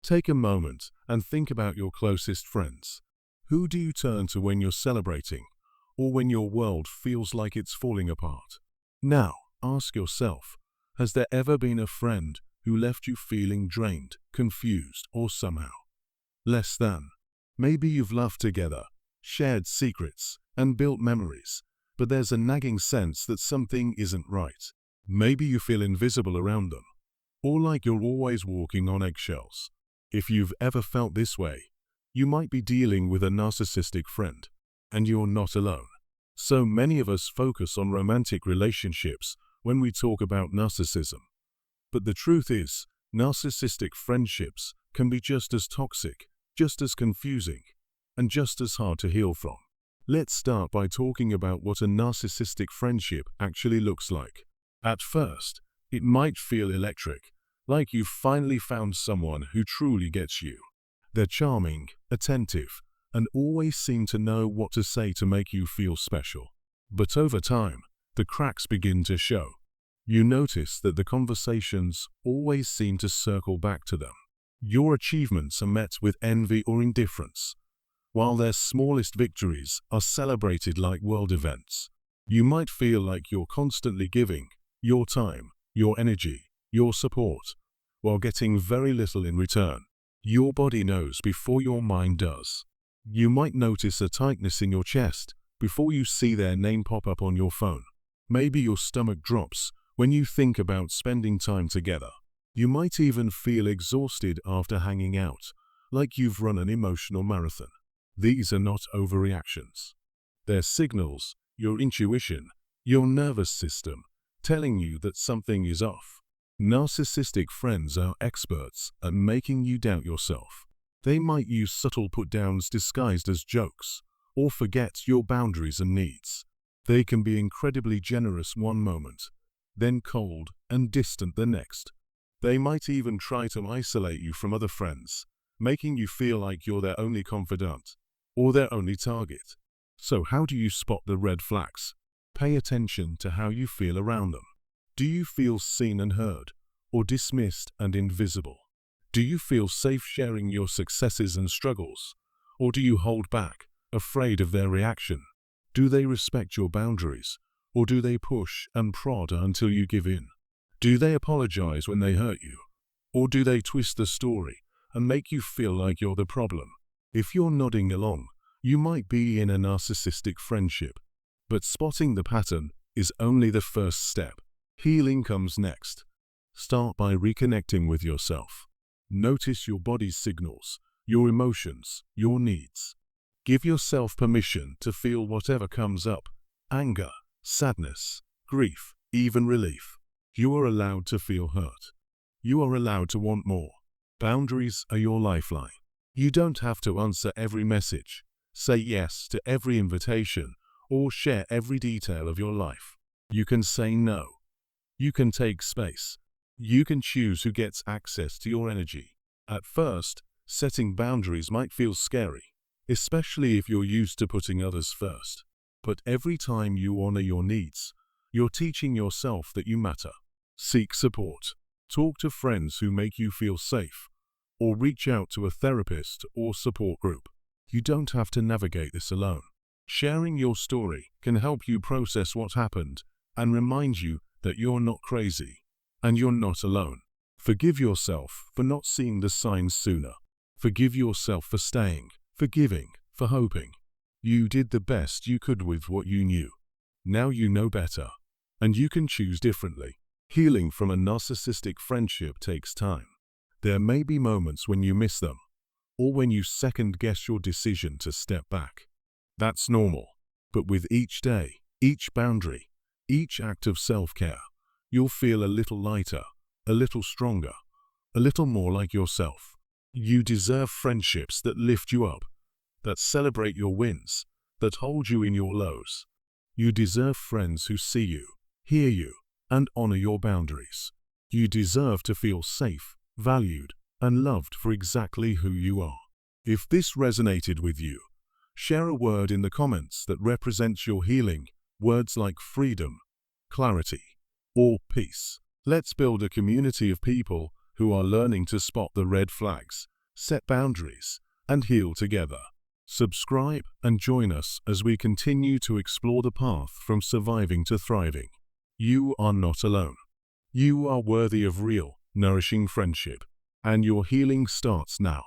Take a moment and think about your closest friends. Who do you turn to when you're celebrating, or when your world feels like it's falling apart? Now, ask yourself, has there ever been a friend who left you feeling drained, confused, or somehow less than? Maybe you've laughed together, shared secrets, and built memories, but there's a nagging sense that something isn't right. Maybe you feel invisible around them, or like you're always walking on eggshells. If you've ever felt this way, you might be dealing with a narcissistic friend, and you're not alone. So many of us focus on romantic relationships when we talk about narcissism. But the truth is, narcissistic friendships can be just as toxic, just as confusing, and just as hard to heal from. Let's start by talking about what a narcissistic friendship actually looks like. At first, it might feel electric, like you've finally found someone who truly gets you. They're charming, attentive, and always seem to know what to say to make you feel special. But over time, the cracks begin to show. You notice that the conversations always seem to circle back to them. Your achievements are met with envy or indifference, while their smallest victories are celebrated like world events. You might feel like you're constantly giving your time, your energy, your support, while getting very little in return. Your body knows before your mind does. You might notice a tightness in your chest before you see their name pop up on your phone. Maybe your stomach drops when you think about spending time together. You might even feel exhausted after hanging out, like you've run an emotional marathon. These are not overreactions. They're signals, your intuition, your nervous system, telling you that something is off. Narcissistic friends are experts at making you doubt yourself. They might use subtle put-downs disguised as jokes, or forget your boundaries and needs. They can be incredibly generous one moment, then cold and distant the next. They might even try to isolate you from other friends, making you feel like you're their only confidant, or their only target. So how do you spot the red flags? Pay attention to how you feel around them. Do you feel seen and heard, or dismissed and invisible? Do you feel safe sharing your successes and struggles, or do you hold back, afraid of their reaction? Do they respect your boundaries, or do they push and prod until you give in? Do they apologize when they hurt you, or do they twist the story and make you feel like you're the problem? If you're nodding along, you might be in a narcissistic friendship. But spotting the pattern is only the first step. Healing comes next. Start by reconnecting with yourself. Notice your body's signals, your emotions, your needs. Give yourself permission to feel whatever comes up: anger, sadness, grief, even relief. You are allowed to feel hurt. You are allowed to want more. Boundaries are your lifeline. You don't have to answer every message, say yes to every invitation, or share every detail of your life. You can say no. You can take space. You can choose who gets access to your energy. At first, setting boundaries might feel scary, especially if you're used to putting others first. But every time you honor your needs, you're teaching yourself that you matter. Seek support. Talk to friends who make you feel safe, or reach out to a therapist or support group. You don't have to navigate this alone. Sharing your story can help you process what happened and remind you that you're not crazy, and you're not alone. Forgive yourself for not seeing the signs sooner. Forgive yourself for staying, for giving, for hoping. You did the best you could with what you knew. Now you know better, and you can choose differently. Healing from a narcissistic friendship takes time. There may be moments when you miss them, or when you second-guess your decision to step back. That's normal, but with each day, each boundary, each act of self-care, you'll feel a little lighter, a little stronger, a little more like yourself. You deserve friendships that lift you up, that celebrate your wins, that hold you in your lows. You deserve friends who see you, hear you, and honor your boundaries. You deserve to feel safe, valued, and loved for exactly who you are. If this resonated with you, share a word in the comments that represents your healing, words like freedom, clarity, or peace. Let's build a community of people who are learning to spot the red flags set boundaries, and heal together. Subscribe and join us as we continue to explore the path from surviving to thriving. You are not alone. You are worthy of real, nourishing friendship, and your healing starts now.